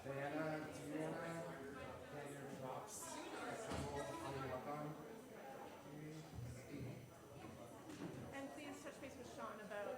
Diana, do you wanna get your props assembled on the welcome? And please touch base with Sean about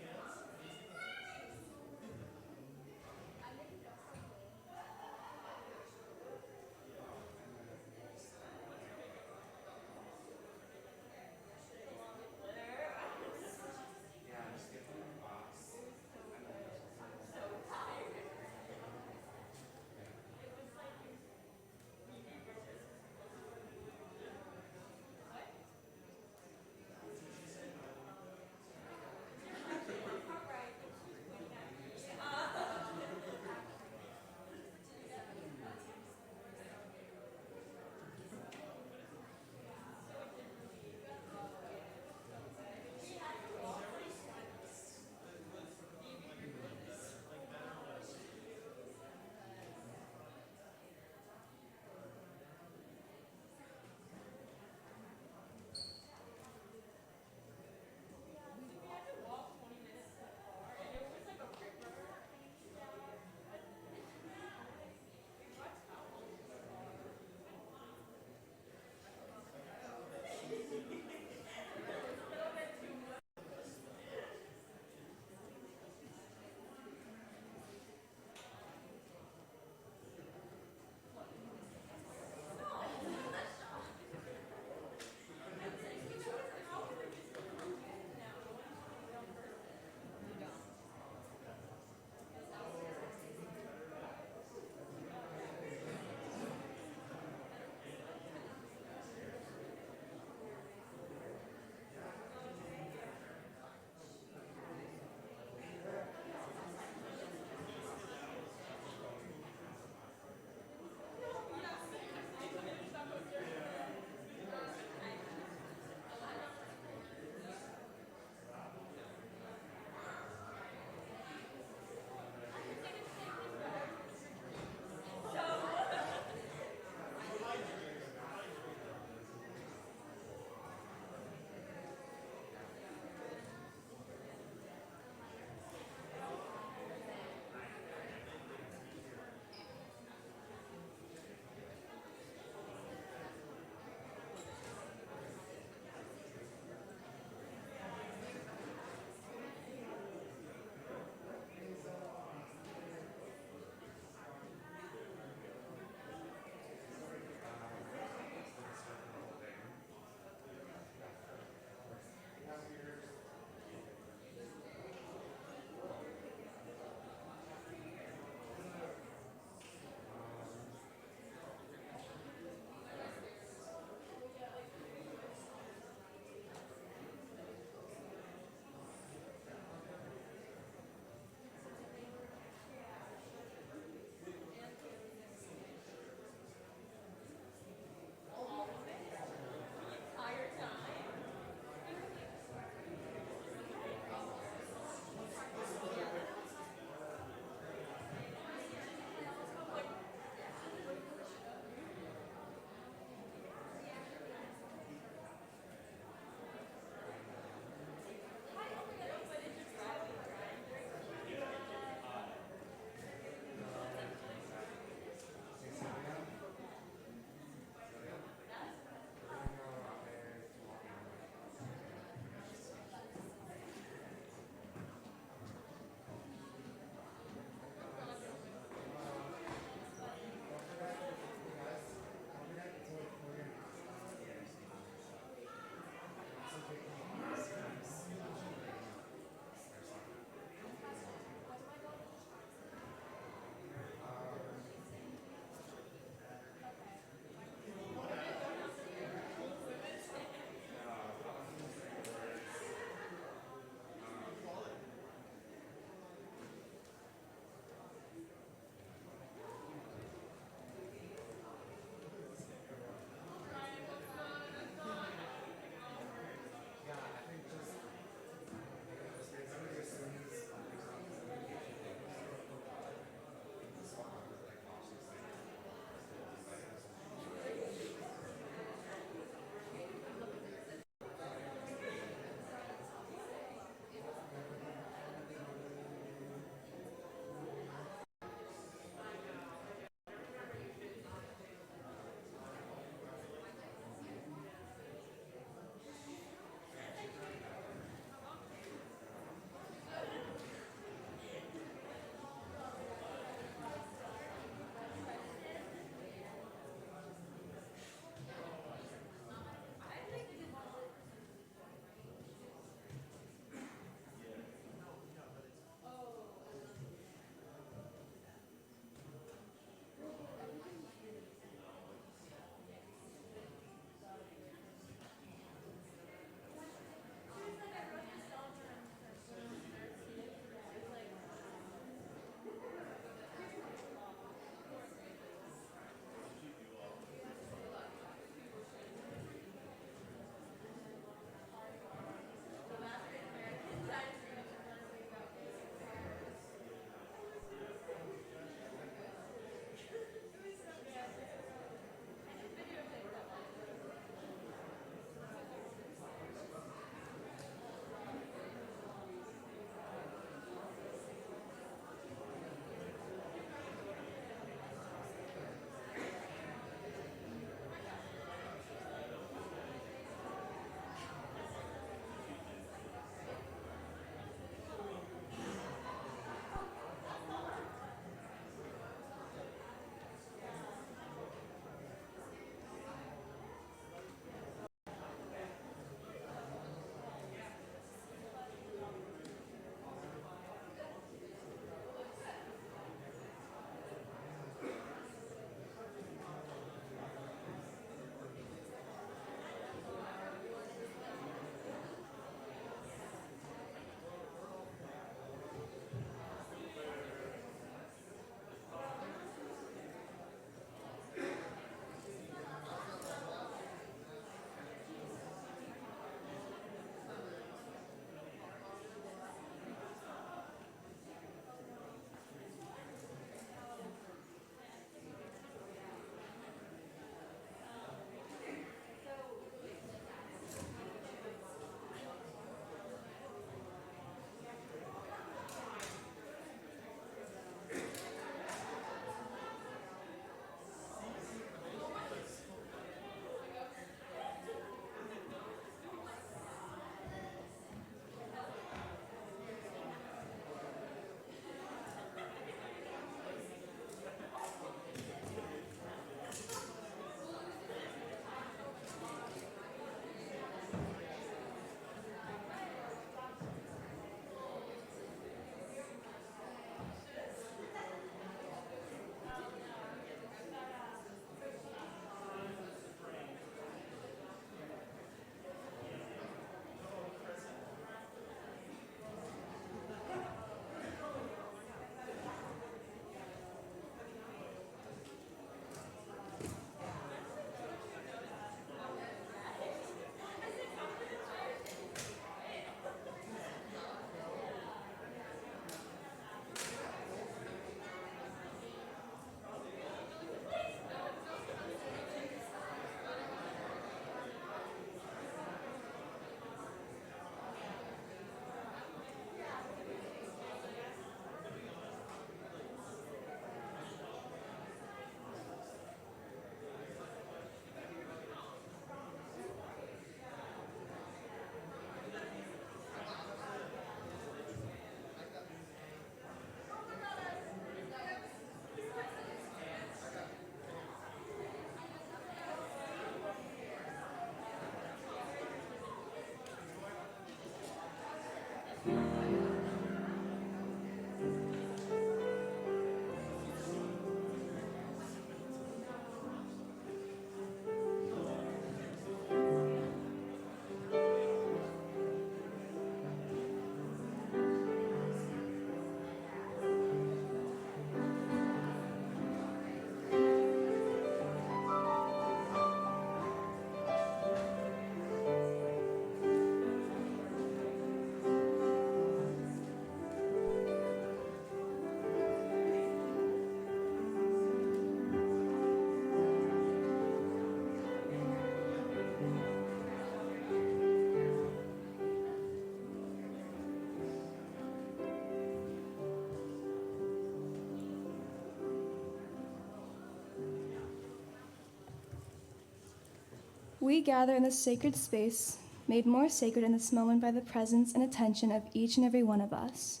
We gather in this sacred space, made more sacred in this moment by the presence and attention of each and every one of us.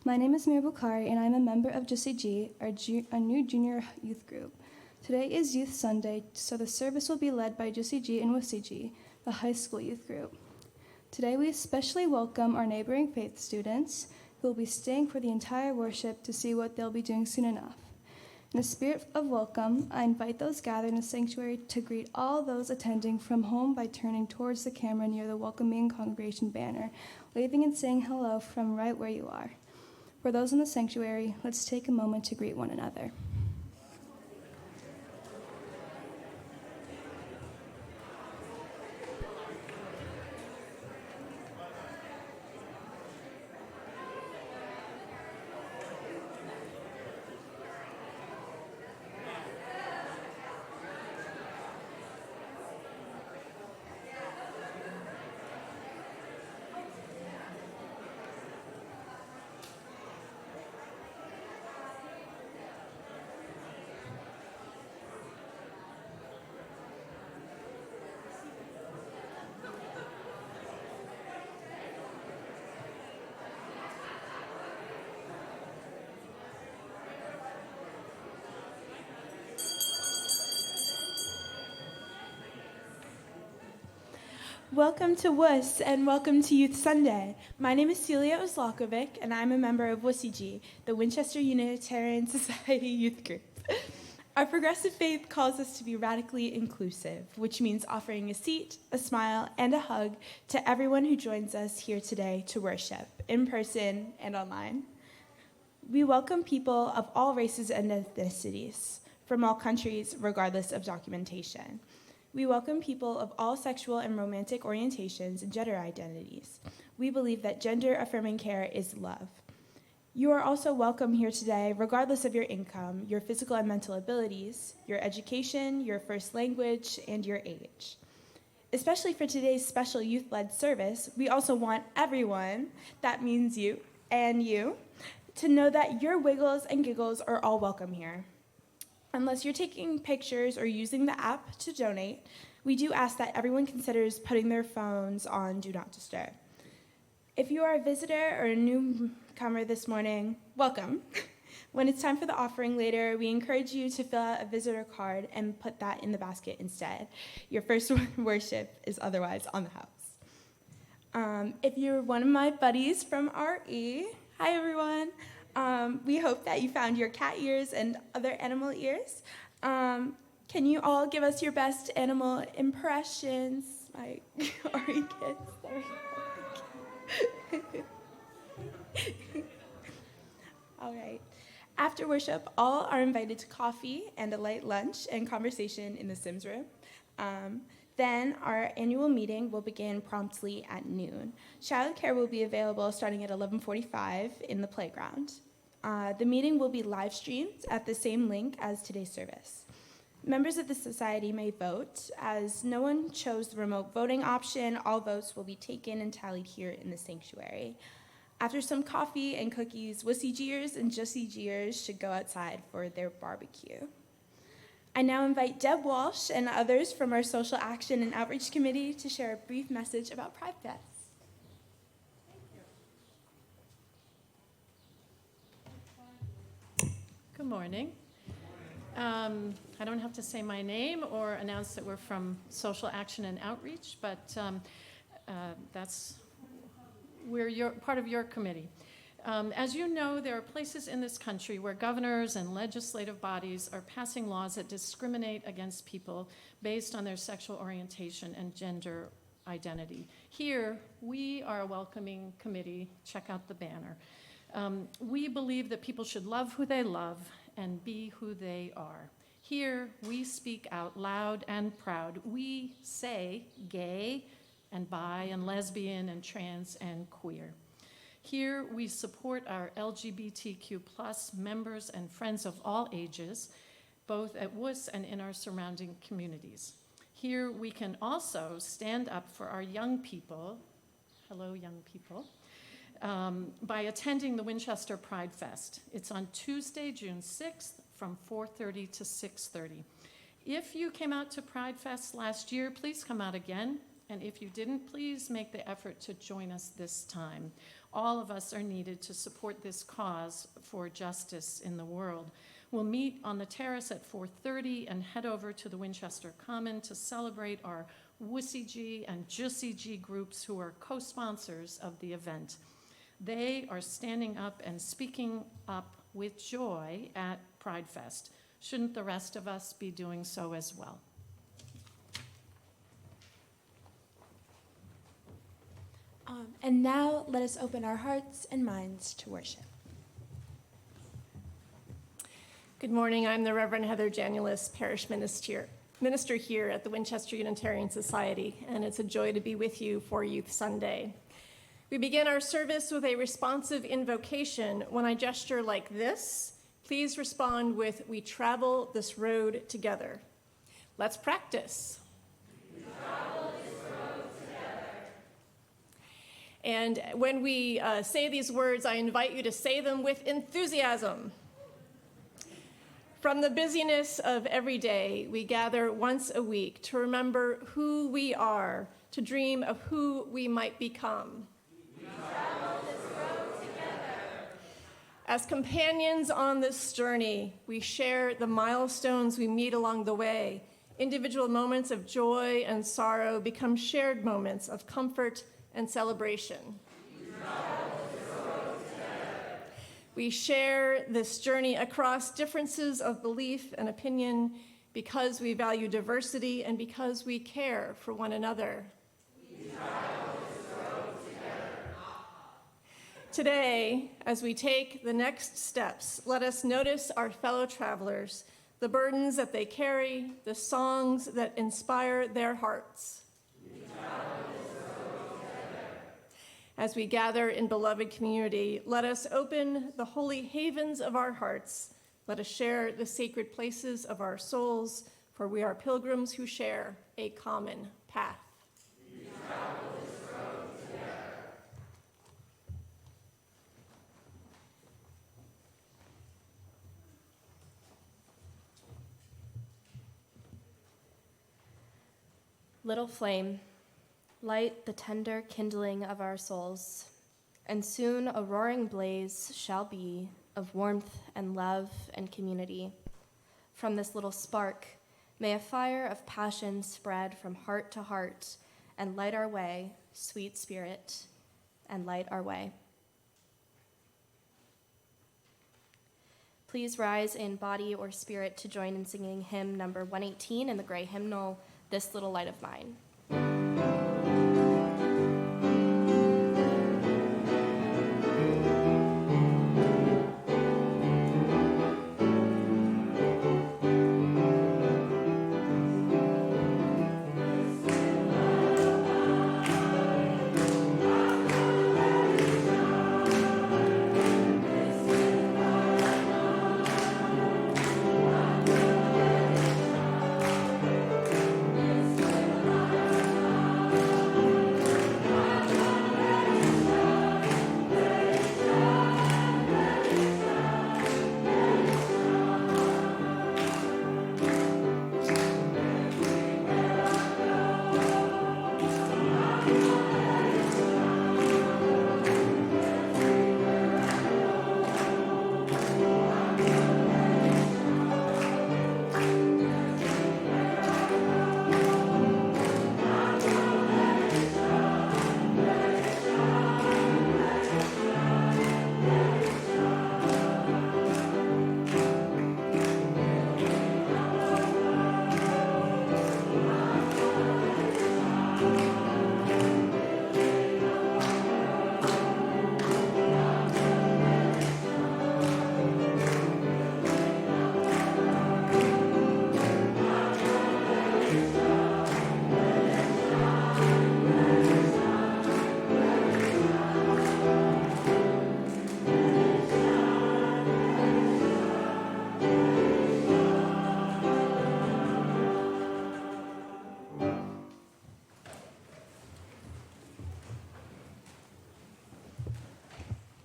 My name is Mir Bukhari, and I'm a member of JCG, our new junior youth group. Today is Youth Sunday, so the service will be led by JCG and WCG, the high school youth group. Today we especially welcome our neighboring faith students who will be staying for the entire worship to see what they'll be doing soon enough. In a spirit of welcome, I invite those gathered in the sanctuary to greet all those attending from home by turning towards the camera near the welcoming congregation banner, waving and saying hello from right where you are. For those in the sanctuary, let's take a moment to greet one another. Welcome to WUS and welcome to Youth Sunday. My name is Celia Oslakovic and I'm a member of WCG, the Winchester Unitarian Society Youth Group. Our progressive faith calls us to be radically inclusive, which means offering a seat, a smile, and a hug to everyone who joins us here today to worship, in person and online. We welcome people of all races and ethnicities, from all countries, regardless of documentation. We welcome people of all sexual and romantic orientations and gender identities. We believe that gender-affirming care is love. You are also welcome here today, regardless of your income, your physical and mental abilities, your education, your first language, and your age. Especially for today's special youth-led service, we also want everyone, that means you and you, to know that your wiggles and giggles are all welcome here. Unless you're taking pictures or using the app to donate, we do ask that everyone considers putting their phones on Do Not Disturb. If you are a visitor or a newcomer this morning, welcome. When it's time for the offering later, we encourage you to fill out a visitor card and put that in the basket instead. Your first worship is otherwise on the house. If you're one of my buddies from RE, hi everyone. We hope that you found your cat ears and other animal ears. Can you all give us your best animal impressions? My RE kids. All right. After worship, all are invited to coffee and a light lunch and conversation in the Sims room. Then our annual meeting will begin promptly at noon. Childcare will be available starting at 11:45 in the playground. The meeting will be live streamed at the same link as today's service. Members of the society may vote. As no one chose the remote voting option, all votes will be taken and tallied here in the sanctuary. After some coffee and cookies, WCGers and JCGers should go outside for their barbecue. I now invite Deb Walsh and others from our Social Action and Outreach Committee to share a brief message about Pride Fest. Good morning. I don't have to say my name or announce that we're from Social Action and Outreach, but we're part of your committee. As you know, there are places in this country where governors and legislative bodies are passing laws that discriminate against people based on their sexual orientation and gender identity. Here, we are a welcoming committee. Check out the banner. We believe that people should love who they love and be who they are. Here, we speak out loud and proud. We say gay and bi and lesbian and trans and queer. Here, we support our LGBTQ+ members and friends of all ages, both at WUS and in our surrounding communities. Here, we can also stand up for our young people, hello young people, by attending the Winchester Pride Fest. It's on Tuesday, June 6th from 4:30 to 6:30. If you came out to Pride Fest last year, please come out again. And if you didn't, please make the effort to join us this time. All of us are needed to support this cause for justice in the world. We'll meet on the terrace at 4:30 and head over to the Winchester Common to celebrate our WCG and JUCG groups who are co-sponsors of the event. They are standing up and speaking up with joy at Pride Fest. Shouldn't the rest of us be doing so as well? And now let us open our hearts and minds to worship. Good morning. I'm the Reverend Heather Janulis, Parish Minister here at the Winchester Unitarian Society, and it's a joy to be with you for Youth Sunday. We begin our service with a responsive invocation. When I gesture like this, please respond with, "We travel this road together." Let's practice. We travel this road together. And when we say these words, I invite you to say them with enthusiasm. From the busyness of every day, we gather once a week to remember who we are, to dream of who we might become. We travel this road together. As companions on this journey, we share the milestones we meet along the way. Individual moments of joy and sorrow become shared moments of comfort and celebration. We share this journey across differences of belief and opinion because we value diversity and because we care for one another. We travel this road together. Today, as we take the next steps, let us notice our fellow travelers, the burdens that they carry, the songs that inspire their hearts. As we gather in beloved community, let us open the holy havens of our hearts. Let us share the sacred places of our souls, for we are pilgrims who share a common path. We travel this road together. Little flame, light the tender kindling of our souls, and soon a roaring blaze shall be of warmth and love and community. From this little spark, may a fire of passion spread from heart to heart and light our way, sweet spirit, and light our way. Please rise in body or spirit to join in singing hymn number 118 in the gray hymnal, This Little Light of Mine.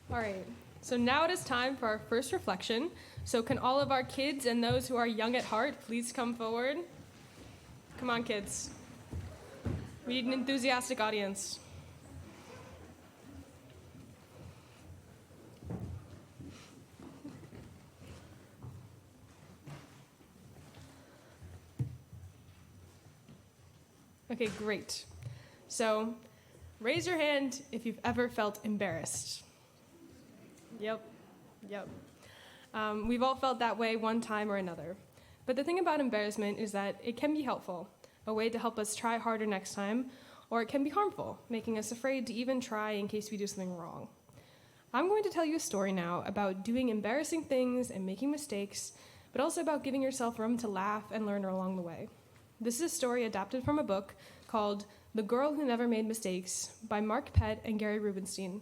All right, so now it is time for our first reflection. So can all of our kids and those who are young at heart please come forward? Come on, kids. We need an enthusiastic audience. Okay, great. So raise your hand if you've ever felt embarrassed. Yep. We've all felt that way one time or another. But the thing about embarrassment is that it can be helpful, a way to help us try harder next time, or it can be harmful, making us afraid to even try in case we do something wrong. I'm going to tell you a story now about doing embarrassing things and making mistakes, but also about giving yourself room to laugh and learn along the way. This is a story adapted from a book called The Girl Who Never Made Mistakes by Mark Pett and Gary Rubenstein.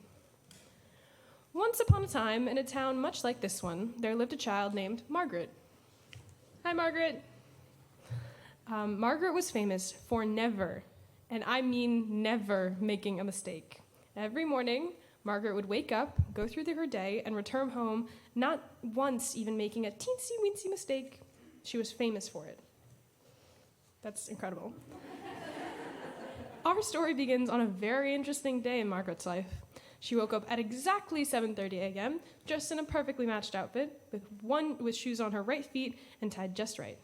Once upon a time, in a town much like this one, there lived a child named Margaret. Hi, Margaret. Margaret was famous for never, and I mean never, making a mistake. Every morning, Margaret would wake up, go through her day, and return home, not once even making a teensy-weensy mistake. She was famous for it. That's incredible. Our story begins on a very interesting day in Margaret's life. She woke up at exactly 7:30 a.m., dressed in a perfectly matched outfit, with shoes on her right feet and tied just right.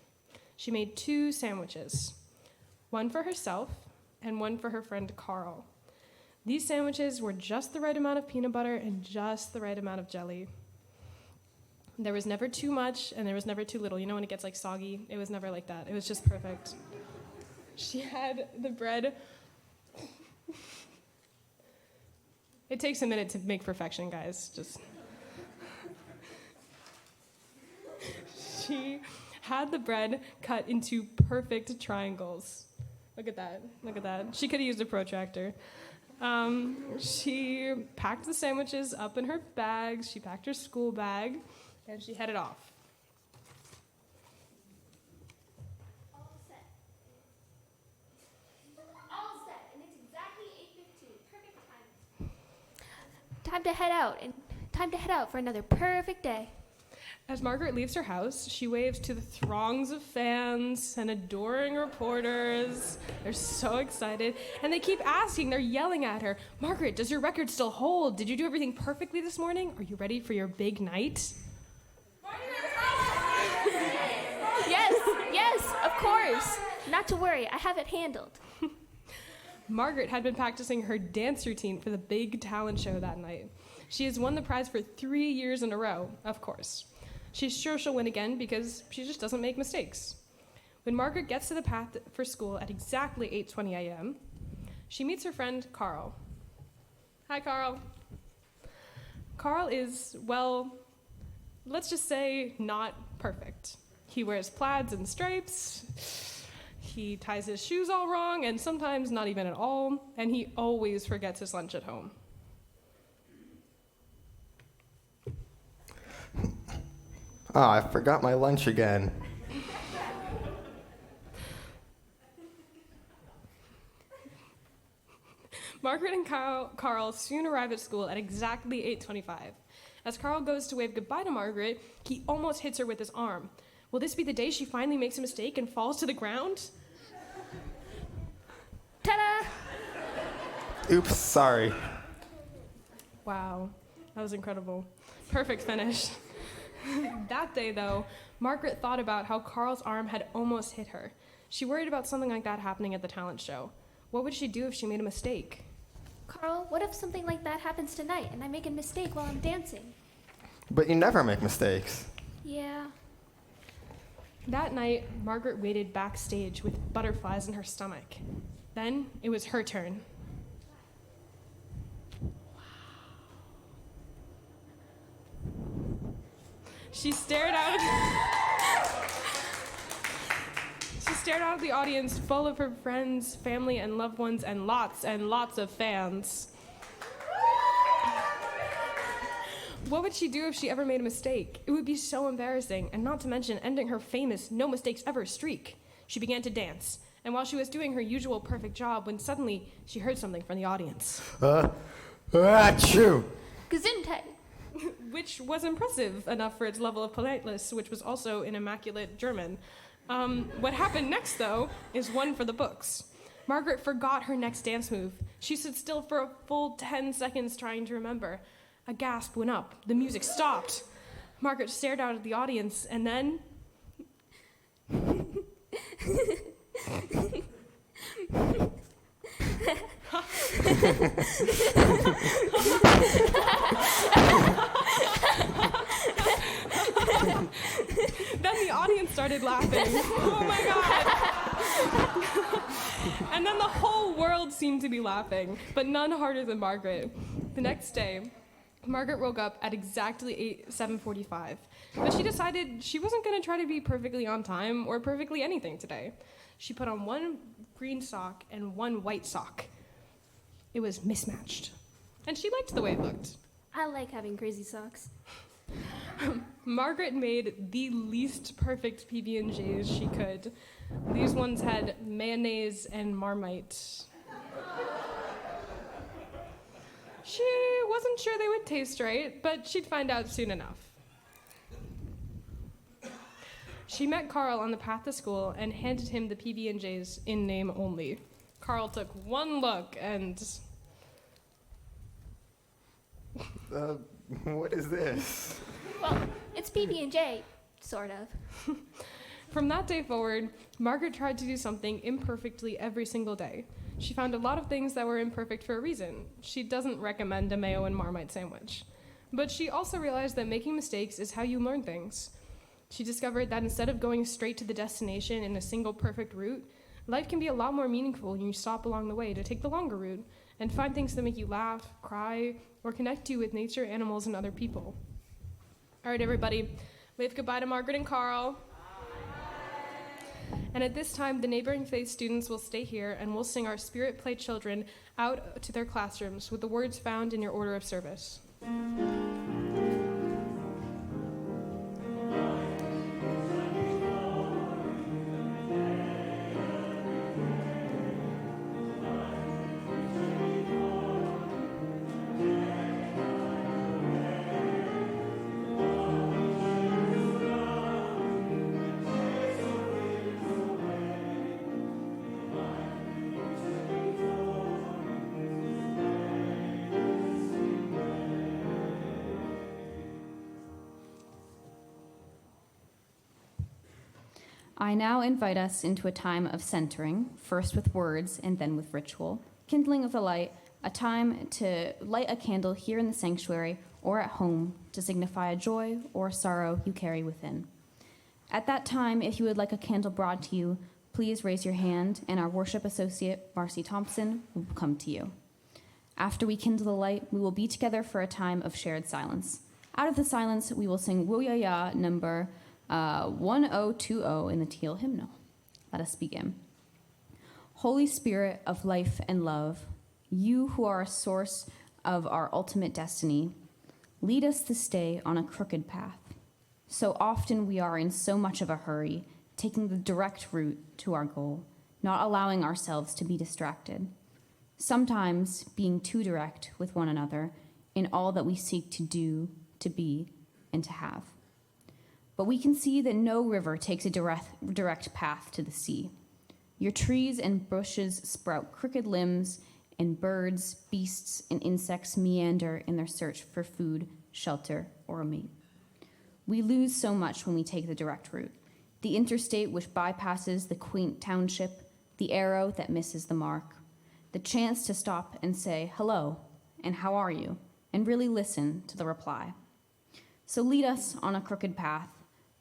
She made 2 sandwiches, one for herself and one for her friend Carl. These sandwiches were just the right amount of peanut butter and just the right amount of jelly. There was never too much and there was never too little. You know when it gets like soggy? It was never like that. It was just perfect. She had the bread. It takes a minute to make perfection, guys. She had the bread cut into perfect triangles. Look at that. She could have used a protractor. She packed the sandwiches up in her bags. She packed her school bag, and she headed off. All set, and it's exactly 8:15. Perfect time. Time to head out for another perfect day. As Margaret leaves her house, she waves to the throngs of fans and adoring reporters. They're so excited, and they keep asking, they're yelling at her, "Margaret, does your record still hold? Did you do everything perfectly this morning? Are you ready for your big night?" Yes, of course. Not to worry, I have it handled. Margaret had been practicing her dance routine for the big talent show that night. She has won the prize for 3 years in a row, of course. She's sure she'll win again because she just doesn't make mistakes. When Margaret gets to the path for school at exactly 8:20 a.m., she meets her friend Carl. Hi, Carl. Carl is, well, let's just say not perfect. He wears plaids and stripes. He ties his shoes all wrong, and sometimes not even at all, and he always forgets his lunch at home. I forgot my lunch again. Margaret and Carl soon arrive at school at exactly 8:25. As Carl goes to wave goodbye to Margaret, he almost hits her with his arm. Will this be the day she finally makes a mistake and falls to the ground? Ta-da! Oops, sorry. Wow, that was incredible. Perfect finish. That day, though, Margaret thought about how Carl's arm had almost hit her. She worried about something like that happening at the talent show. What would she do if she made a mistake? Carl, what if something like that happens tonight and I make a mistake while I'm dancing? But you never make mistakes. Yeah. That night, Margaret waited backstage with butterflies in her stomach. Then it was her turn. She stared out at the audience full of her friends, family, and loved ones, and lots of fans. What would she do if she ever made a mistake? It would be so embarrassing, and not to mention ending her famous no mistakes ever streak. She began to dance, and while she was doing her usual perfect job, when suddenly she heard something from the audience. Achoo! Gesundheit. which was impressive enough for its level of politeness, which was also in immaculate German. What happened next, though, is one for the books. Margaret forgot her next dance move. She stood still for a full 10 seconds trying to remember. A gasp went up. The music stopped. Margaret stared out at the audience, and then... Then the audience started laughing. Oh my God! And then the whole world seemed to be laughing, but none harder than Margaret. The next day, Margaret woke up at exactly 7:45, but she decided she wasn't going to try to be perfectly on time or perfectly anything today. She put on one green sock and one white sock. It was mismatched, and she liked the way it looked. I like having crazy socks. Margaret made the least perfect PB&Js she could. These ones had mayonnaise and Marmite. She wasn't sure they would taste right, but she'd find out soon enough. She met Carl on the path to school and handed him the PB&Js in name only. Carl took one look and... What is this? Well, it's PB&J, sort of. From that day forward, Margaret tried to do something imperfectly every single day. She found a lot of things that were imperfect for a reason. She doesn't recommend a mayo and Marmite sandwich. But she also realized that making mistakes is how you learn things. She discovered that instead of going straight to the destination in a single perfect route, life can be a lot more meaningful when you stop along the way to take the longer route and find things that make you laugh, cry, or connect you with nature, animals, and other people. All right, everybody, wave goodbye to Margaret and Carl. And at this time, the neighboring faith students will stay here and we'll sing our Spirit Play Children out to their classrooms with the words found in your order of service. I now invite us into a time of centering, first with words and then with ritual, kindling of the light, a time to light a candle here in the sanctuary or at home to signify a joy or sorrow you carry within. At that time, if you would like a candle brought to you, please raise your hand and our worship associate, Marcy Thompson, will come to you. After we kindle the light, we will be together for a time of shared silence. Out of the silence, we will sing Wo Ya Ya number 1020 in the Teal hymnal. Let us begin. Holy Spirit of life and love, you who are a source of our ultimate destiny, lead us this day on a crooked path. So often we are in so much of a hurry, taking the direct route to our goal, not allowing ourselves to be distracted. Sometimes being too direct with one another in all that we seek to do, to be, and to have. But we can see that no river takes a direct path to the sea. Your trees and bushes sprout crooked limbs, and birds, beasts, and insects meander in their search for food, shelter, or a mate. We lose so much when we take the direct route. The interstate which bypasses the quaint township, the arrow that misses the mark, the chance to stop and say hello, and how are you, and really listen to the reply. So lead us on a crooked path,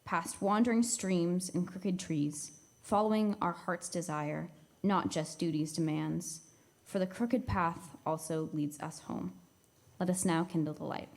past wandering streams and crooked trees, following our heart's desire, not just duty's demands. For the crooked path also leads us home. Let us now kindle the light.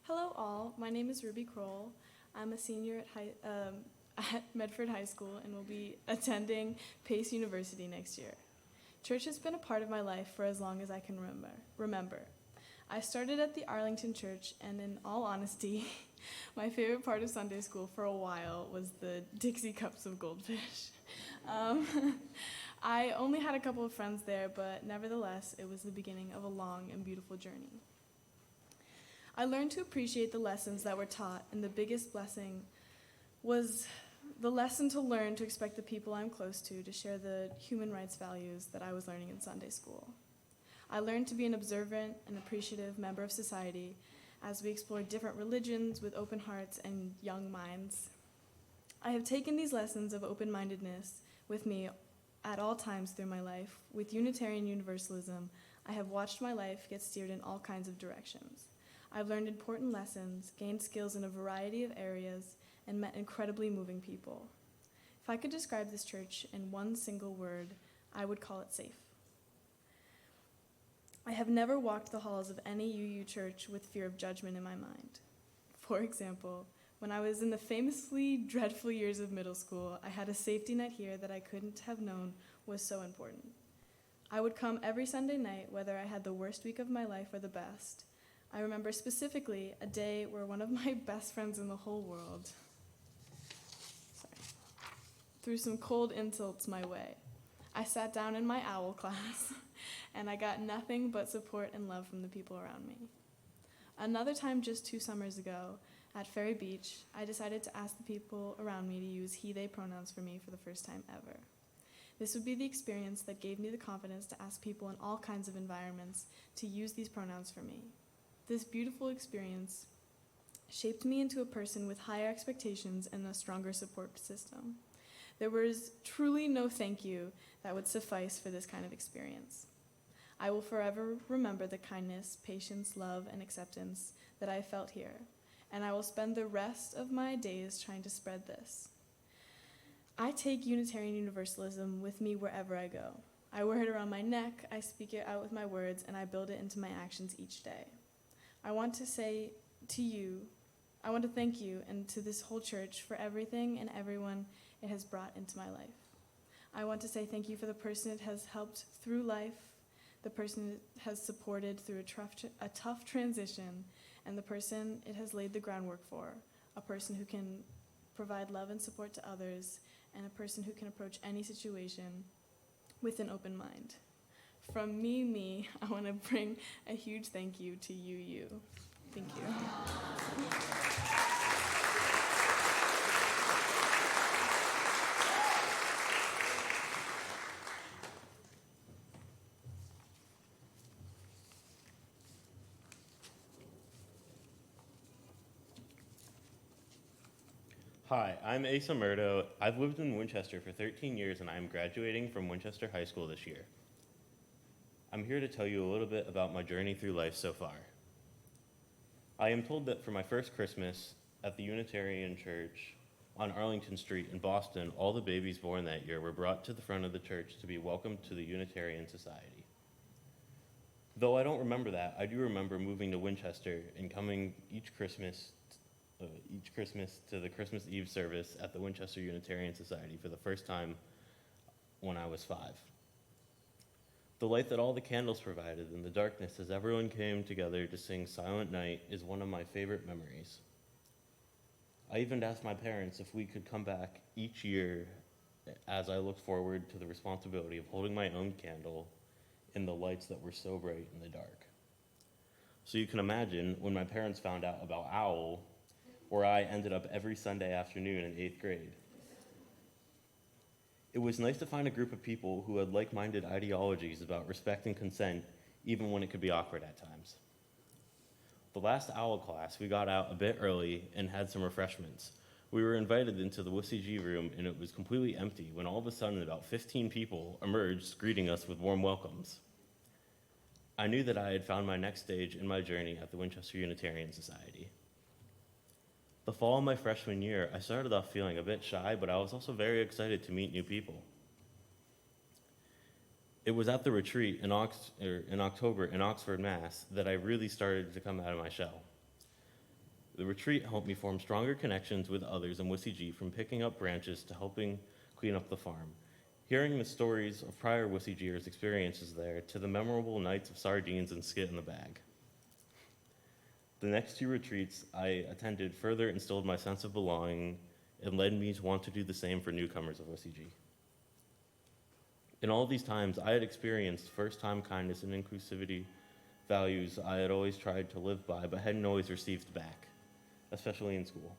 Hello all, my name is Ruby Kroll. I'm a senior at Medford High School and will be attending Pace University next year. Church has been a part of my life for as long as I can remember. I started at the Arlington Church, and in all honesty, my favorite part of Sunday school for a while was the Dixie Cups of Goldfish. I only had a couple of friends there, but nevertheless, it was the beginning of a long and beautiful journey. I learned to appreciate the lessons that were taught, and the biggest blessing was the lesson to learn to expect the people I'm close to share the human rights values that I was learning in Sunday school. I learned to be an observant and appreciative member of society as we explored different religions with open hearts and young minds. I have taken these lessons of open-mindedness with me at all times through my life. With Unitarian Universalism, I have watched my life get steered in all kinds of directions. I've learned important lessons, gained skills in a variety of areas, and met incredibly moving people. If I could describe this church in one single word, I would call it safe. I have never walked the halls of any UU church with fear of judgment in my mind. For example, when I was in the famously dreadful years of middle school, I had a safety net here that I couldn't have known was so important. I would come every Sunday night, whether I had the worst week of my life or the best. I remember specifically a day where one of my best friends in the whole world threw some cold insults my way. I sat down in my OWL class, and I got nothing but support and love from the people around me. Another time, just 2 summers ago, at Ferry Beach, I decided to ask the people around me to use he/they pronouns for me for the first time ever. This would be the experience that gave me the confidence to ask people in all kinds of environments to use these pronouns for me. This beautiful experience shaped me into a person with higher expectations and a stronger support system. There was truly no thank you that would suffice for this kind of experience. I will forever remember the kindness, patience, love, and acceptance that I felt here, and I will spend the rest of my days trying to spread this. I take Unitarian Universalism with me wherever I go. I wear it around my neck, I speak it out with my words, and I build it into my actions each day. I want to thank you and to this whole church for everything and everyone it has brought into my life. I want to say thank you for the person it has helped through life, the person it has supported through a tough transition, and the person it has laid the groundwork for, a person who can provide love and support to others, and a person who can approach any situation with an open mind. From me, I want to bring a huge thank you to you. Thank you. Hi, I'm Asa Murdo. I've lived in Winchester for 13 years and I'm graduating from Winchester High School this year. I'm here to tell you a little bit about my journey through life so far. I am told that for my first Christmas at the Unitarian Church on Arlington Street in Boston, all the babies born that year were brought to the front of the church to be welcomed to the Unitarian Society. Though I don't remember that, I do remember moving to Winchester and coming each Christmas to the Christmas Eve service at the Winchester Unitarian Society for the first time when I was 5. The light that all the candles provided in the darkness as everyone came together to sing Silent Night is one of my favorite memories. I even asked my parents if we could come back each year as I looked forward to the responsibility of holding my own candle in the lights that were so bright in the dark. So you can imagine when my parents found out about OWL, where I ended up every Sunday afternoon in 8th grade. It was nice to find a group of people who had like-minded ideologies about respect and consent, even when it could be awkward at times. The last OWL class, we got out a bit early and had some refreshments. We were invited into the WCG room and it was completely empty when all of a sudden about 15 people emerged greeting us with warm welcomes. I knew that I had found my next stage in my journey at the Winchester Unitarian Society. The fall of my freshman year, I started off feeling a bit shy, but I was also very excited to meet new people. It was at the retreat in October in Oxford, Mass, that I really started to come out of my shell. The retreat helped me form stronger connections with others in WSEG, from picking up branches to helping clean up the farm. Hearing the stories of prior WSEGers' experiences there, to the memorable nights of sardines and skit in the bag. The next 2 retreats I attended further instilled my sense of belonging and led me to want to do the same for newcomers of WSEG. In all these times, I had experienced first-time kindness and inclusivity values I had always tried to live by, but hadn't always received back, especially in school.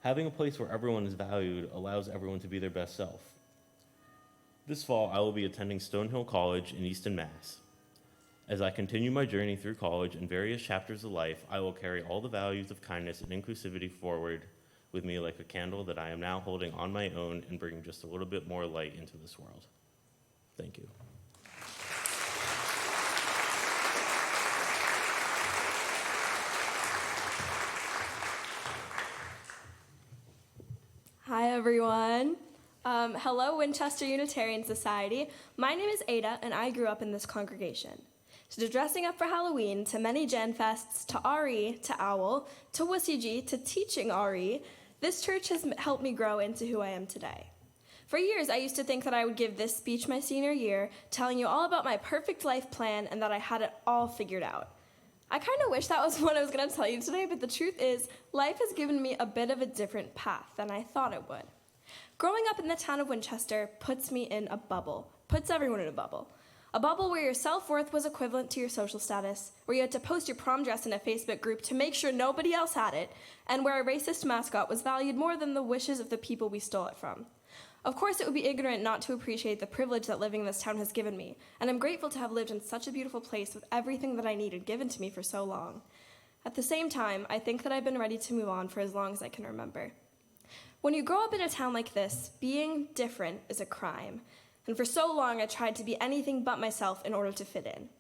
Having a place where everyone is valued allows everyone to be their best self. This fall, I will be attending Stonehill College in Easton, Mass. As I continue my journey through college and various chapters of life, I will carry all the values of kindness and inclusivity forward with me like a candle that I am now holding on my own and bringing just a little bit more light into this world. Thank you. Hi, everyone. Hello, Winchester Unitarian Society. My name is Ada, and I grew up in this congregation. To dressing up for Halloween, to many Gen Fests, to RE, to OWL, to WSEG, to teaching RE, this church has helped me grow into who I am today. For years, I used to think that I would give this speech my senior year, telling you all about my perfect life plan and that I had it all figured out. I kind of wish that was what I was going to tell you today, but the truth is, life has given me a bit of a different path than I thought it would. Growing up in the town of Winchester puts me in a bubble, puts everyone in a bubble. A bubble where your self-worth was equivalent to your social status, where you had to post your prom dress in a Facebook group to make sure nobody else had it, and where a racist mascot was valued more than the wishes of the people we stole it from. Of course, it would be ignorant not to appreciate the privilege that living in this town has given me, and I'm grateful to have lived in such a beautiful place with everything that I needed given to me for so long. At the same time, I think that I've been ready to move on for as long as I can remember. When you grow up in a town like this, being different is a crime, and for so long I tried to be anything but myself in order to fit in.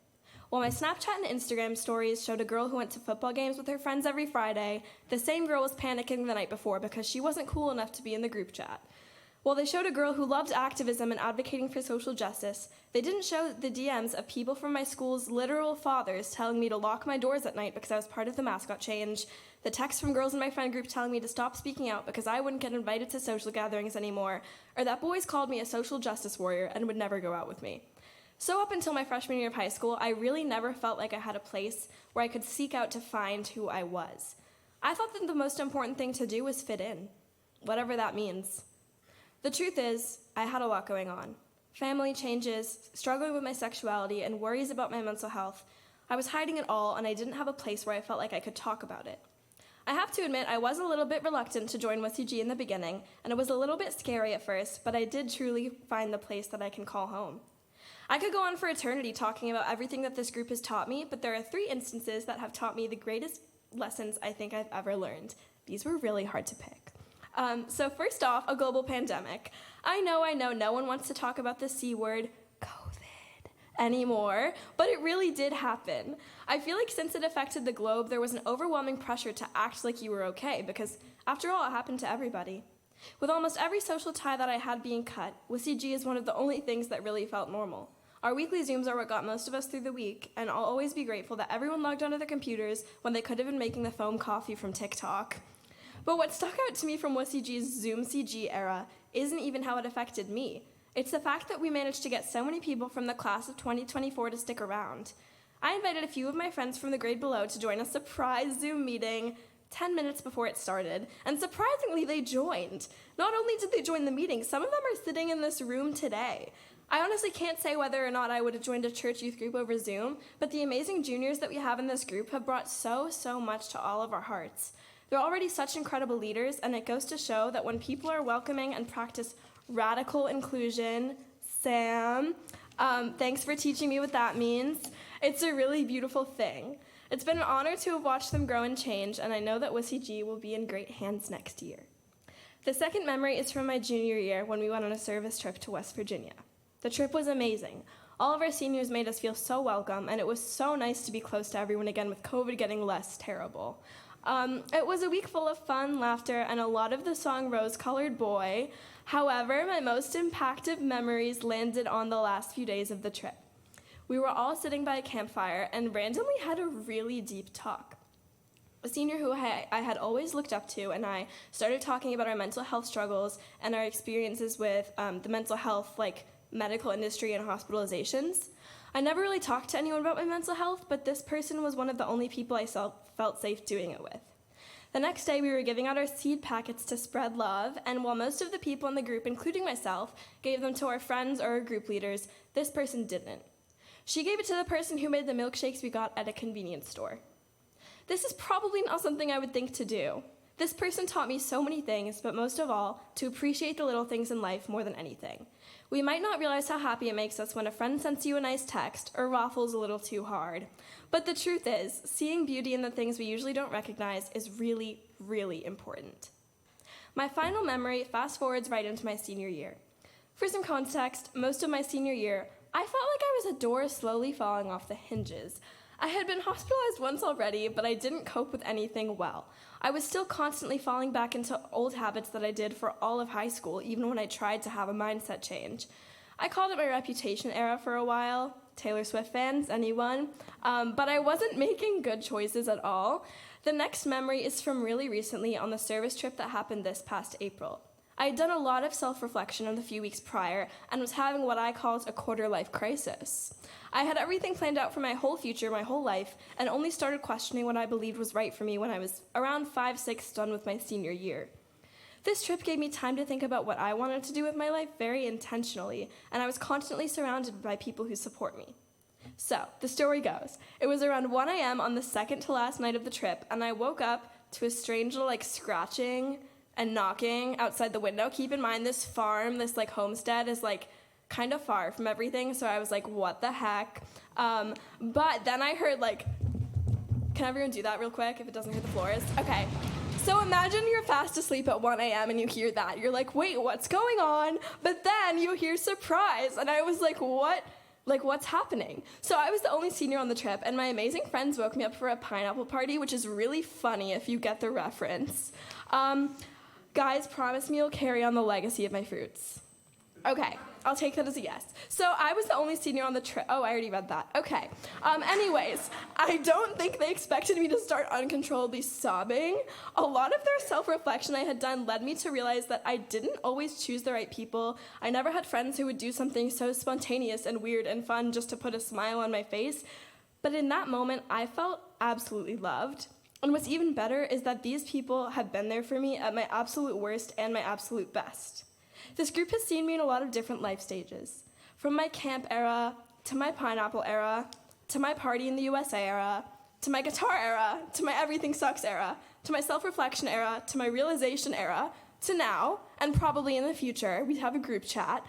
While my Snapchat and Instagram stories showed a girl who went to football games with her friends every Friday, the same girl was panicking the night before because she wasn't cool enough to be in the group chat. While they showed a girl who loved activism and advocating for social justice, they didn't show the DMs of people from my school's literal fathers telling me to lock my doors at night because I was part of the mascot change, the texts from girls in my friend group telling me to stop speaking out because I wouldn't get invited to social gatherings anymore, or that boys called me a social justice warrior and would never go out with me. So up until my freshman year of high school, I really never felt like I had a place where I could seek out to find who I was. I thought that the most important thing to do was fit in, whatever that means. The truth is, I had a lot going on. Family changes, struggling with my sexuality, and worries about my mental health. I was hiding it all, and I didn't have a place where I felt like I could talk about it. I have to admit, I was a little bit reluctant to join WSEG in the beginning, and it was a little bit scary at first, but I did truly find the place that I can call home. I could go on for eternity talking about everything that this group has taught me, but there are 3 instances that have taught me the greatest lessons I think I've ever learned. These were really hard to pick. So first off, a global pandemic. I know, no one wants to talk about the C word, COVID, anymore, but it really did happen. I feel like since it affected the globe, there was an overwhelming pressure to act like you were okay, because after all, it happened to everybody. With almost every social tie that I had being cut, WSEG is one of the only things that really felt normal. Our weekly Zooms are what got most of us through the week, and I'll always be grateful that everyone logged onto their computers when they could have been making the foam coffee from TikTok. But what stuck out to me from WSEG's Zoom CG era isn't even how it affected me. It's the fact that we managed to get so many people from the class of 2024 to stick around. I invited a few of my friends from the grade below to join a surprise Zoom meeting 10 minutes before it started, and surprisingly, they joined. Not only did they join the meeting, some of them are sitting in this room today. I honestly can't say whether or not I would have joined a church youth group over Zoom, but the amazing juniors that we have in this group have brought so much to all of our hearts. They're already such incredible leaders, and it goes to show that when people are welcoming and practice radical inclusion, Sam, thanks for teaching me what that means, it's a really beautiful thing. It's been an honor to have watched them grow and change, and I know that WSEG will be in great hands next year. The second memory is from my junior year when we went on a service trip to West Virginia. The trip was amazing. All of our seniors made us feel so welcome, and it was so nice to be close to everyone again with COVID getting less terrible. It was a week full of fun, laughter, and a lot of the song Rose-Colored Boy. However, my most impactful memories landed on the last few days of the trip. We were all sitting by a campfire and randomly had a really deep talk. a senior who I had always looked up to, and I started talking about our mental health struggles and our experiences with the mental health, like medical industry and hospitalizations. I never really talked to anyone about my mental health, but this person was one of the only people I felt safe doing it with. The next day, we were giving out our seed packets to spread love, and while most of the people in the group, including myself, gave them to our friends or our group leaders, this person didn't. She gave it to the person who made the milkshakes we got at a convenience store. This is probably not something I would think to do. This person taught me so many things, but most of all, to appreciate the little things in life more than anything. We might not realize how happy it makes us when a friend sends you a nice text or waffles a little too hard. But the truth is, seeing beauty in the things we usually don't recognize is really, really important. My final memory fast forwards right into my senior year. For some context, most of my senior year, I felt like I was a door slowly falling off the hinges. I had been hospitalized once already, but I didn't cope with anything well. I was still constantly falling back into old habits that I did for all of high school, even when I tried to have a mindset change. I called it my reputation era for a while. Taylor Swift fans, anyone? But I wasn't making good choices at all. The next memory is from really recently on the service trip that happened this past April. I had done a lot of self-reflection in the few weeks prior and was having what I called a quarter-life crisis. I had everything planned out for my whole future, my whole life, and only started questioning what I believed was right for me when I was around 5-6 done with my senior year. This trip gave me time to think about what I wanted to do with my life very intentionally, and I was constantly surrounded by people who support me. So, the story goes, it was around 1 a.m. on the second to last night of the trip, and I woke up to a strange little, scratching and knocking outside the window. Keep in mind, this farm, this, homestead is, kind of far from everything, so I was like, what the heck? But then I heard, can everyone do that real quick if it doesn't hit the floors? Okay. So imagine you're fast asleep at 1 a.m. and you hear that. You're like, wait, what's going on? But then you hear surprise, and I was like, what? What's happening? So I was the only senior on the trip, and my amazing friends woke me up for a pineapple party, which is really funny if you get the reference. Guys, promise me you'll carry on the legacy of my fruits. Okay, I'll take that as a yes. So I was the only senior on the trip. Oh, I already read that. Okay. Anyways, I don't think they expected me to start uncontrollably sobbing. A lot of their self-reflection I had done led me to realize that I didn't always choose the right people. I never had friends who would do something so spontaneous and weird and fun just to put a smile on my face. But in that moment, I felt absolutely loved. And what's even better is that these people have been there for me at my absolute worst and my absolute best. This group has seen me in a lot of different life stages. From my camp era, to my pineapple era, to my party in the USA era, to my guitar era, to my everything sucks era, to my self-reflection era, to my realization era, to now, and probably in the future, we have a group chat.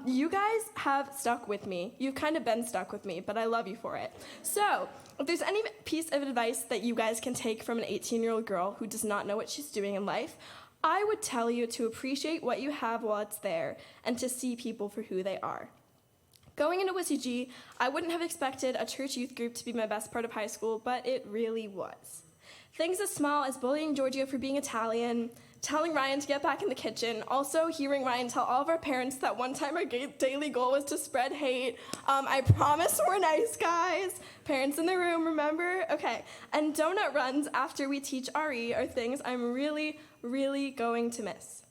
You guys have stuck with me. You've kind of been stuck with me, but I love you for it. So, if there's any piece of advice that you guys can take from an 18-year-old girl who does not know what she's doing in life, I would tell you to appreciate what you have while it's there and to see people for who they are. Going into WCG, I wouldn't have expected a church youth group to be my best part of high school, but it really was. Things as small as bullying Giorgio for being Italian, telling Ryan to get back in the kitchen, also hearing Ryan tell all of our parents that one time our daily goal was to spread hate. I promise we're nice, guys. Parents in the room, remember? Okay. And donut runs after we teach RE are things I'm really, really going to miss.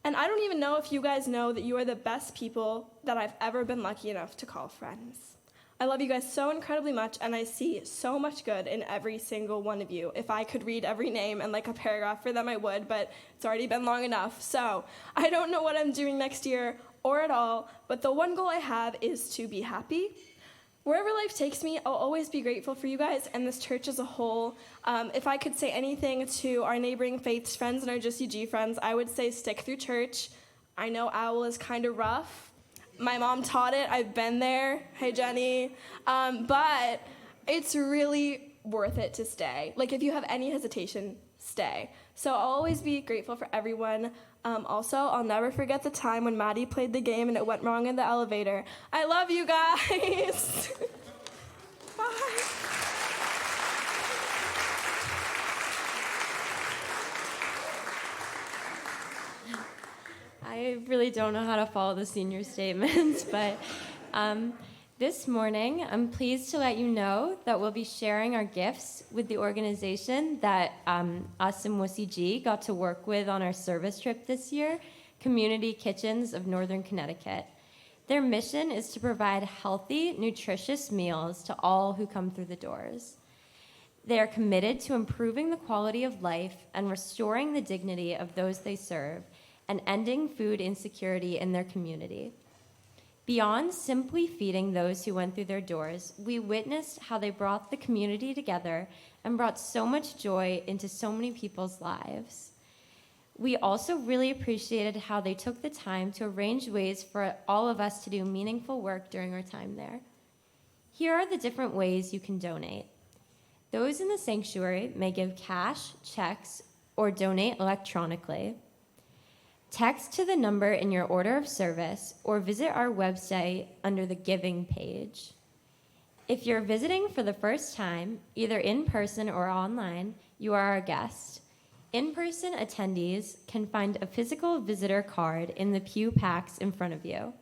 And I don't even know if you guys know that you are the best people that I've ever been lucky enough to call friends. I love you guys so incredibly much, and I see so much good in every single one of you. If I could read every name and a paragraph for them, I would, but it's already been long enough. So I don't know what I'm doing next year or at all, but the one goal I have is to be happy. Wherever life takes me, I'll always be grateful for you guys and this church as a whole. If I could say anything to our neighboring faiths friends and our JCG friends, I would say stick through church. I know OWL is kind of rough. My mom taught it. I've been there. Hey, Jenny. But it's really worth it to stay. If you have any hesitation, stay. So I'll always be grateful for everyone. Also, I'll never forget the time when Maddie played the game and it went wrong in the elevator. I love you guys. Bye. I really don't know how to follow the senior statements, but This morning, I'm pleased to let you know that we'll be sharing our gifts with the organization that us in Wussy G got to work with on our service trip this year, Community Kitchens of Northern Connecticut. Their mission is to provide healthy, nutritious meals to all who come through the doors. They are committed to improving the quality of life and restoring the dignity of those they serve and ending food insecurity in their community. Beyond simply feeding those who went through their doors, we witnessed how they brought the community together and brought so much joy into so many people's lives. We also really appreciated how they took the time to arrange ways for all of us to do meaningful work during our time there. Here are the different ways you can donate. Those in the sanctuary may give cash, checks, or donate electronically. Text to the number in your order of service or visit our website under the Giving page. If you're visiting for the first time, either in person or online, you are our guest. In-person attendees can find a physical visitor card in the pew packs in front of you.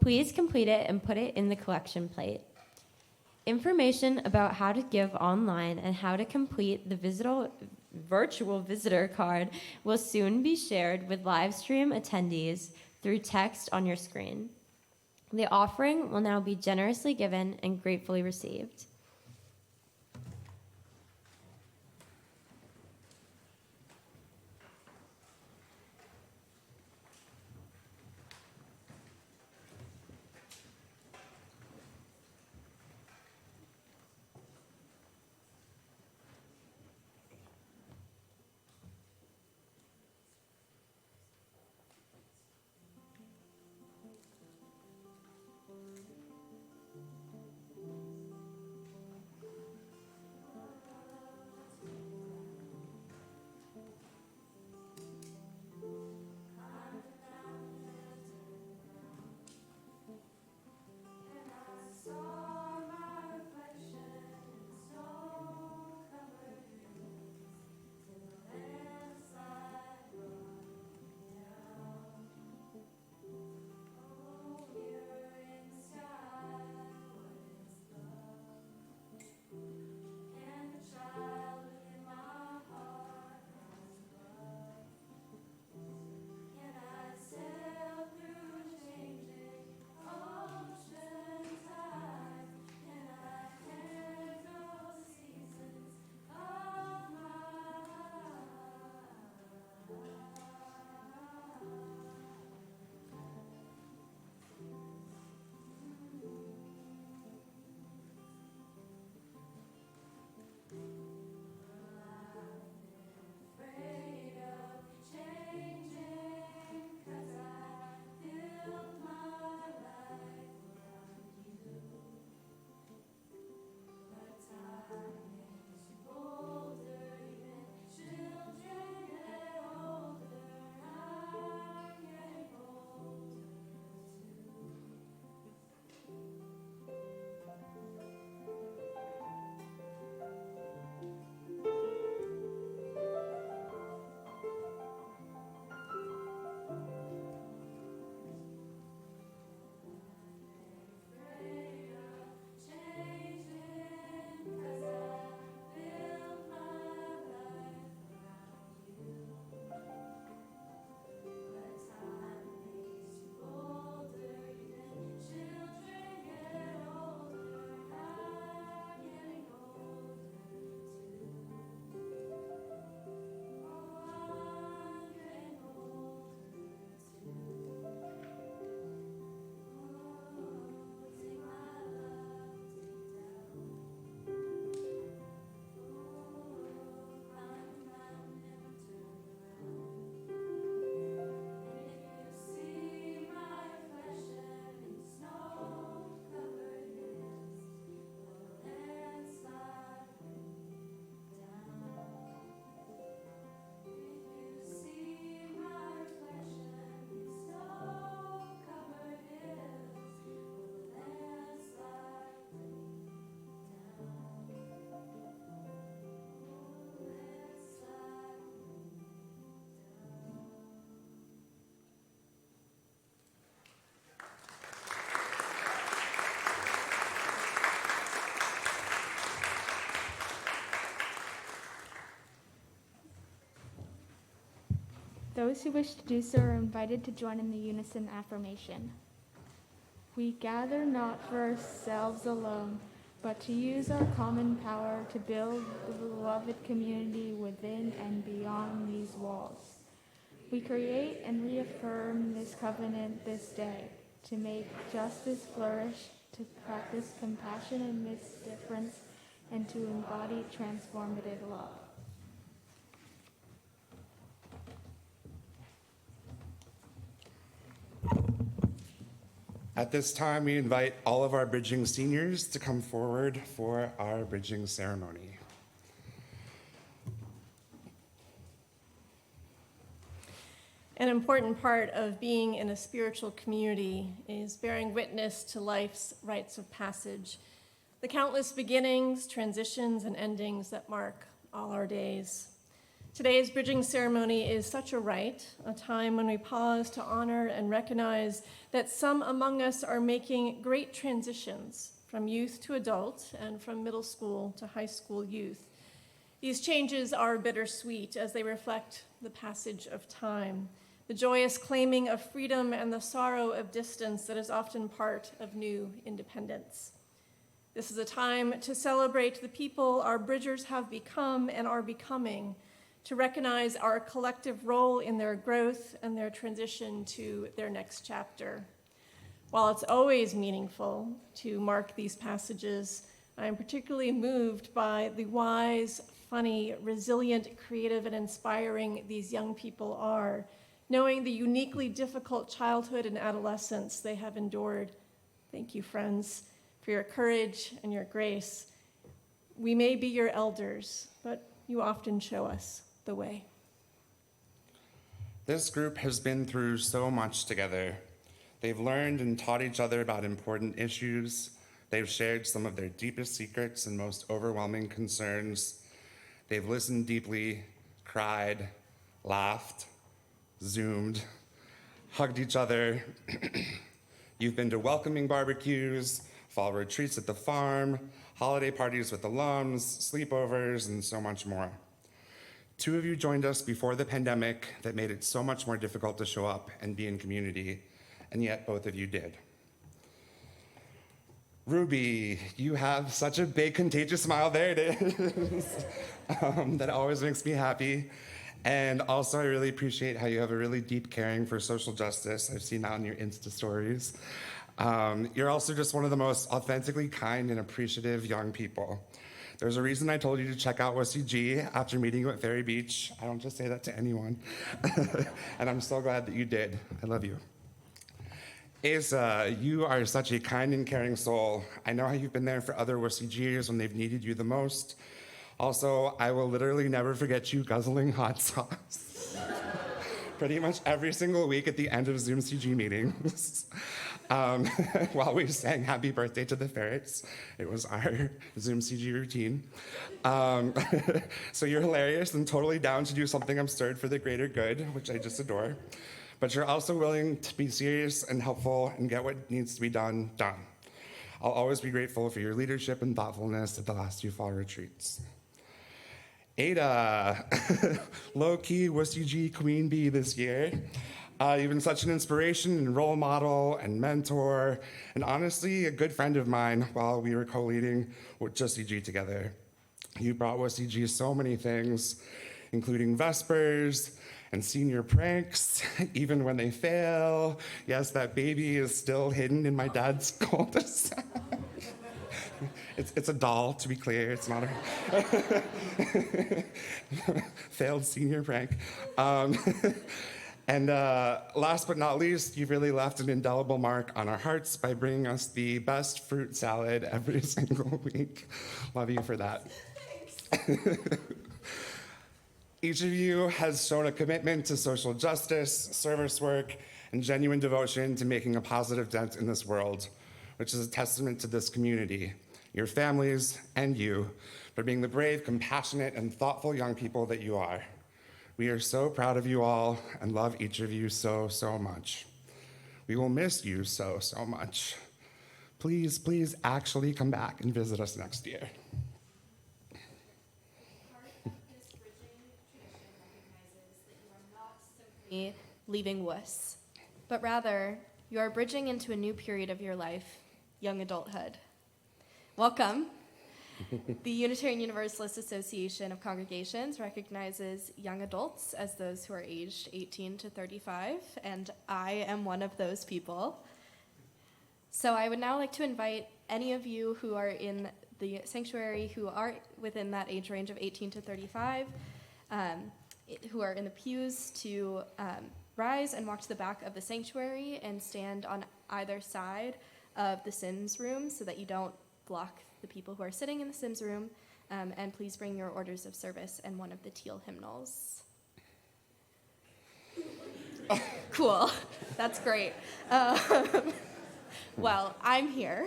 Please complete it and put it in the collection plate. Information about how to give online and how to complete the virtual visitor card will soon be shared with live stream attendees through text on your screen. The offering will now be generously given and gratefully received. Those who wish to do so are invited to join in the unison affirmation. We gather not for ourselves alone, but to use our common power to build the beloved community within and beyond these walls. We create and reaffirm this covenant this day, to make justice flourish, to practice compassion amidst difference, and to embody transformative love. At this time, we invite all of our Bridging seniors to come forward for our Bridging ceremony. An important part of being in a spiritual community is bearing witness to life's rites of passage, the countless beginnings, transitions, and endings that mark all our days. Today's Bridging ceremony is such a rite, a time when we pause to honor and recognize that some among us are making great transitions from youth to adult and from middle school to high school youth. These changes are bittersweet as they reflect the passage of time, the joyous claiming of freedom and the sorrow of distance that is often part of new independence. This is a time to celebrate the people our Bridgers have become and are becoming, to recognize our collective role in their growth and their transition to their next chapter. While it's always meaningful to mark these passages, I am particularly moved by the wise, funny, resilient, creative, and inspiring these young people are, knowing the uniquely difficult childhood and adolescence they have endured. Thank you, friends, for your courage and your grace. We may be your elders, but you often show us the way. This group has been through so much together. They've learned and taught each other about important issues. They've shared some of their deepest secrets and most overwhelming concerns. They've listened deeply, cried, laughed, Zoomed, hugged each other. You've been to welcoming barbecues, fall retreats at the farm, holiday parties with alums, sleepovers, and so much more. 2 of you joined us before the pandemic that made it so much more difficult to show up and be in community, and yet both of you did. Ruby, you have such a big, contagious smile. There it is. That always makes me happy. And also, I really appreciate how you have a really deep caring for social justice. I've seen that on your Insta stories. You're also just one of the most authentically kind and appreciative young people. There's a reason I told you to check out WCG after meeting you at Ferry Beach. I don't just say that to anyone. And I'm so glad that you did. I love you. Asa, you are such a kind and caring soul. I know how you've been there for other WCGers when they've needed you the most. Also, I will literally never forget you guzzling hot sauce. Pretty much every single week at the end of Zoom CG meetings. While we sang happy birthday to the ferrets. It was our Zoom CG routine. So you're hilarious and totally down to do something absurd for the greater good, which I just adore. But you're also willing to be serious and helpful and get what needs to be done. I'll always be grateful for your leadership and thoughtfulness at the last 2 fall retreats. Ada, low-key WCG Queen Bee this year. You've been such an inspiration and role model and mentor, and honestly, a good friend of mine while we were co-leading with WCG together. You brought WCG so many things, including Vespers and senior pranks, even when they fail. Yes, that baby is still hidden in my dad's cul-de-sac. It's a doll, to be clear. It's not a failed senior prank. And last but not least, you've really left an indelible mark on our hearts by bringing us the best fruit salad every single week. Love you for that. Each of you has shown a commitment to social justice, service work, and genuine devotion to making a positive dent in this world, which is a testament to this community, your families, and you, for being the brave, compassionate, and thoughtful young people that you are. We are so proud of you all and love each of you so, so much. We will miss you so, so much. Please, please actually come back and visit us next year. leaving WUS, but rather you are bridging into a new period of your life, young adulthood. Welcome. The Unitarian Universalist Association of Congregations recognizes young adults as those who are aged 18 to 35, and I am one of those people. So I would now like to invite any of you who are in the sanctuary who are within that age range of 18 to 35, who are in the pews, to rise and walk to the back of the sanctuary and stand on either side of the Sims room so that you don't block the people who are sitting in the Sims room, and please bring your orders of service and one of the teal hymnals. Cool, that's great. Well, I'm here.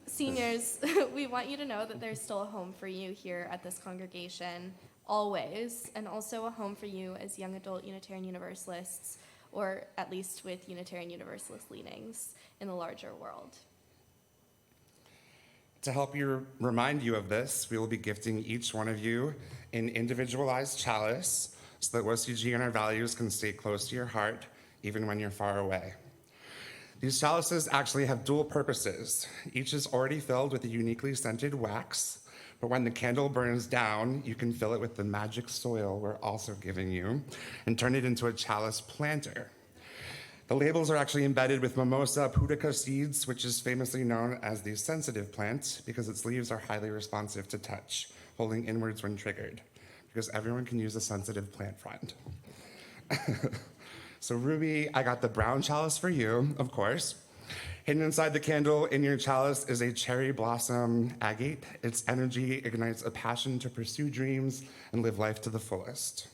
Seniors, we want you to know that there's still a home for you here at this congregation, always, and also a home for you as young adult Unitarian Universalists, or at least with Unitarian Universalist leanings in the larger world. To help remind you of this, we will be gifting each one of you an individualized chalice so that WCG and our values can stay close to your heart even when you're far away. These chalices actually have dual purposes. Each is already filled with a uniquely scented wax, but when the candle burns down, you can fill it with the magic soil we're also giving you and turn it into a chalice planter. The labels are actually embedded with Mimosa pudica seeds, which is famously known as the sensitive plant because its leaves are highly responsive to touch, holding inwards when triggered, because everyone can use a sensitive plant friend. So Ruby, I got the brown chalice for you, of course. Hidden inside the candle in your chalice is a cherry blossom agate. Its energy ignites a passion to pursue dreams and live life to the fullest.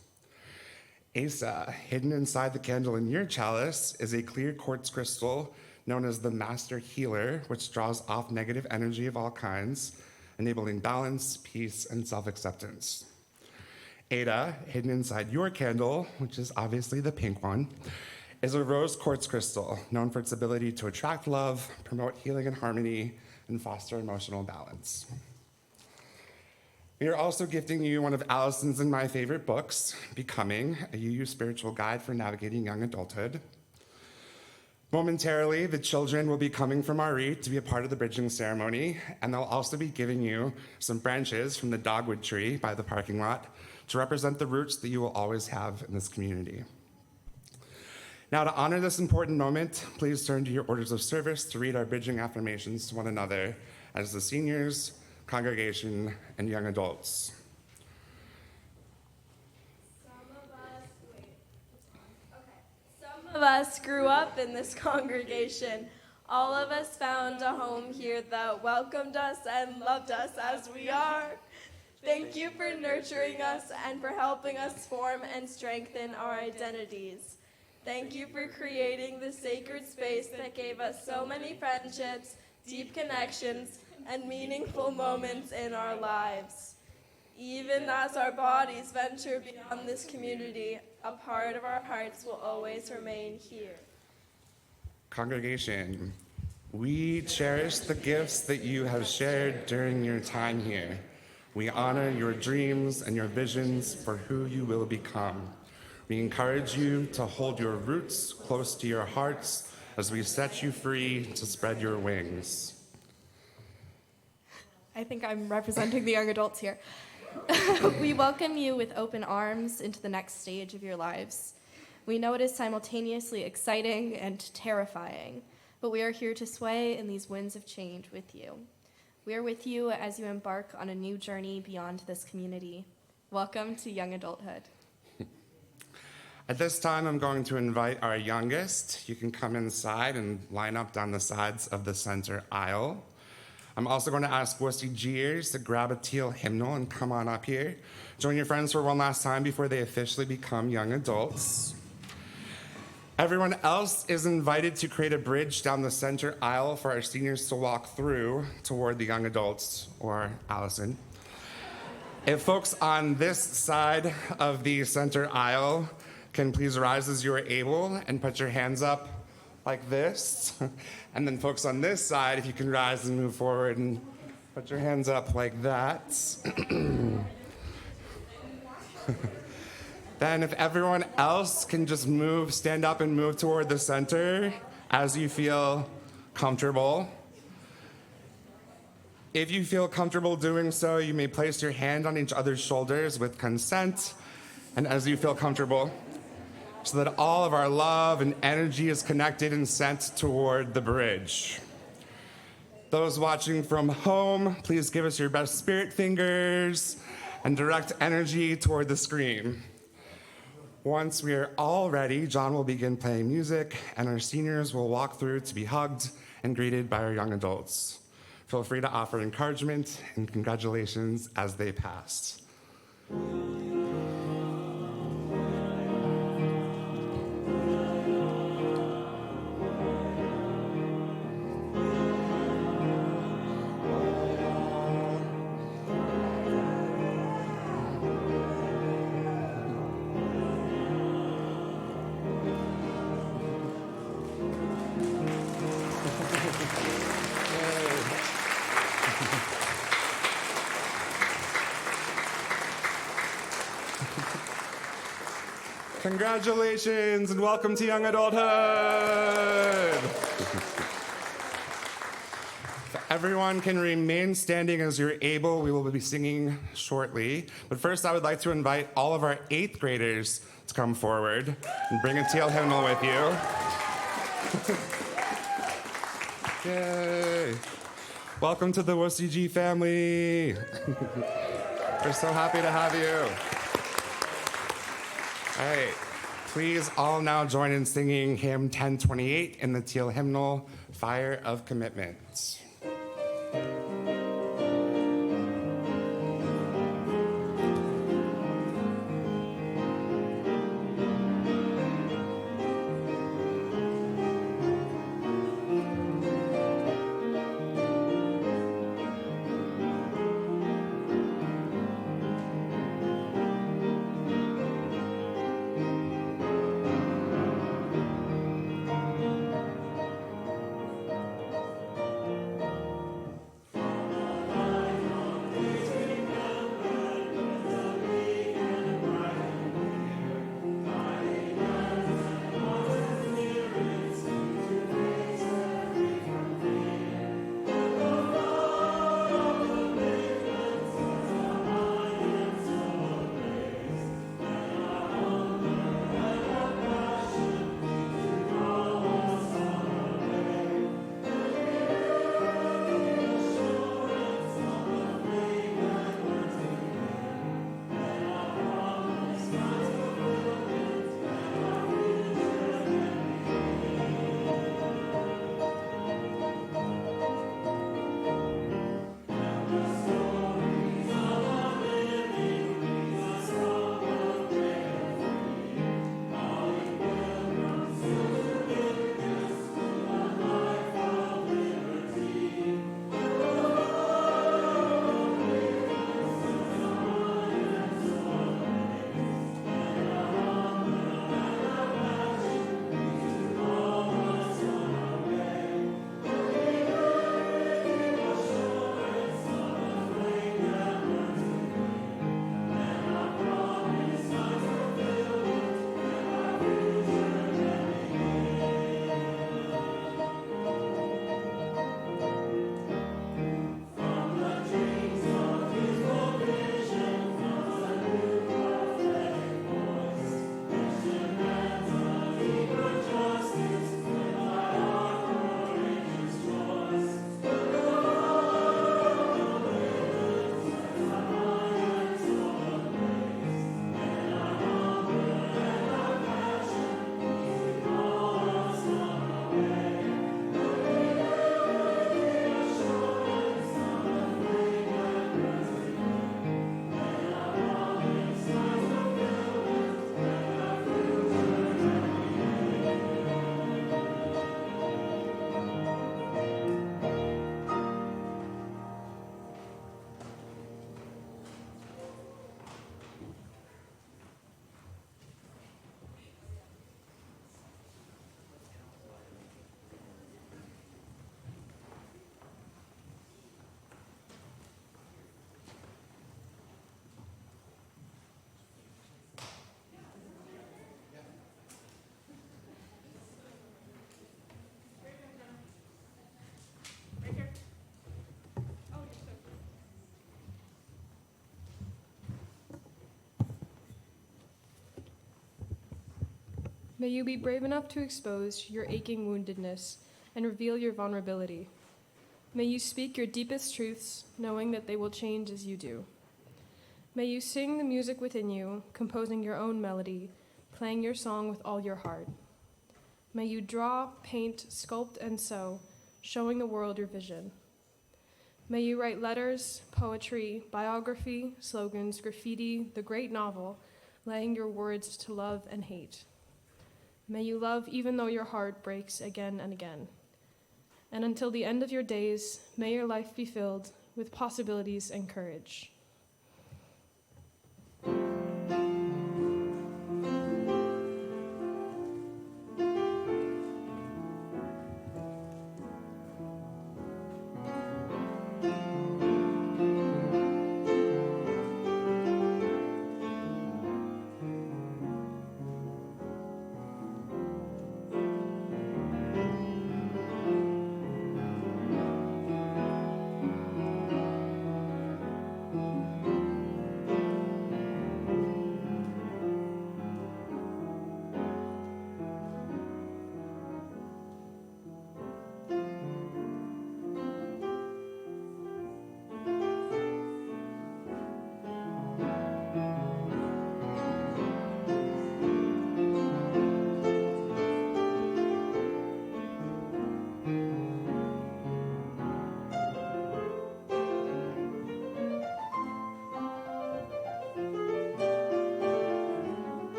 Asa, hidden inside the candle in your chalice is a clear quartz crystal known as the Master Healer, which draws off negative energy of all kinds, enabling balance, peace, and self-acceptance. Ada, hidden inside your candle, which is obviously the pink one, is a rose quartz crystal known for its ability to attract love, promote healing and harmony, and foster emotional balance. We are also gifting you one of Allison's and my favorite books, Becoming, a UU spiritual guide for navigating young adulthood. Momentarily, the children will be coming from RE to be a part of the bridging ceremony, and they'll also be giving you some branches from the dogwood tree by the parking lot to represent the roots that you will always have in this community. Now, to honor this important moment, please turn to your orders of service to read our bridging affirmations to one another as the seniors, congregation, and young adults. Some of us grew up in this congregation. All of us found a home here that welcomed us and loved us as we are. Thank you for nurturing us and for helping us form and strengthen our identities. Thank you for creating the sacred space that gave us so many friendships, deep connections, and meaningful moments in our lives. Even as our bodies venture beyond this community, a part of our hearts will always remain here. Congregation, we cherish the gifts that you have shared during your time here. We honor your dreams and your visions for who you will become. We encourage you to hold your roots close to your hearts as we set you free to spread your wings. I think I'm representing the young adults here. We welcome you with open arms into the next stage of your lives. We know it is simultaneously exciting and terrifying, but we are here to sway in these winds of change with you. We are with you as you embark on a new journey beyond this community. Welcome to young adulthood. At this time, I'm going to invite our youngest. You can come inside and line up down the sides of the center aisle. I'm also going to ask WCGers to grab a teal hymnal and come on up here. Join your friends for one last time before they officially become young adults. Everyone else is invited to create a bridge down the center aisle for our seniors to walk through toward the young adults, or Allison. If folks on this side of the center aisle can please rise as you are able and put your hands up like this. And then folks on this side, if you can rise and move forward and put your hands up like that. Then if everyone else can just stand up and move toward the center as you feel comfortable. If you feel comfortable doing so, you may place your hand on each other's shoulders with consent and as you feel comfortable, so that all of our love and energy is connected and sent toward the bridge. Those watching from home, please give us your best spirit fingers and direct energy toward the screen. Once we are all ready, John will begin playing music, and our seniors will walk through to be hugged and greeted by our young adults. Feel free to offer encouragement and congratulations as they pass. Congratulations and welcome to young adulthood. If everyone can remain standing as you're able, we will be singing shortly. But first, I would like to invite all of our 8th graders to come forward and bring a teal hymnal with you. Yay. Welcome to the WCG family. We're so happy to have you. All right, please all now join in singing hymn 1028 in the teal hymnal, Fire of Commitment. May you be brave enough to expose your aching woundedness and reveal your vulnerability. May you speak your deepest truths, knowing that they will change as you do. May you sing the music within you, composing your own melody, playing your song with all your heart. May you draw, paint, sculpt, and sew, showing the world your vision. May you write letters, poetry, biography, slogans, graffiti, the great novel, laying your words to love and hate. May you love even though your heart breaks again and again. And until the end of your days, may your life be filled with possibilities and courage.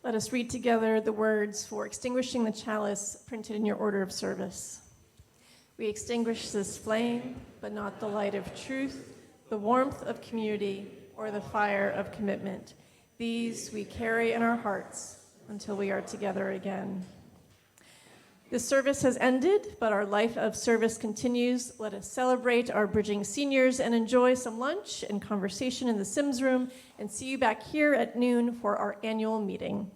Let us read together the words for extinguishing the chalice printed in your order of service. We extinguish this flame, but not the light of truth, the warmth of community, or the fire of commitment. These we carry in our hearts until we are together again. This service has ended, but our life of service continues. Let us celebrate our bridging seniors and enjoy some lunch and conversation in the Sims room, and see you back here at noon for our annual meeting.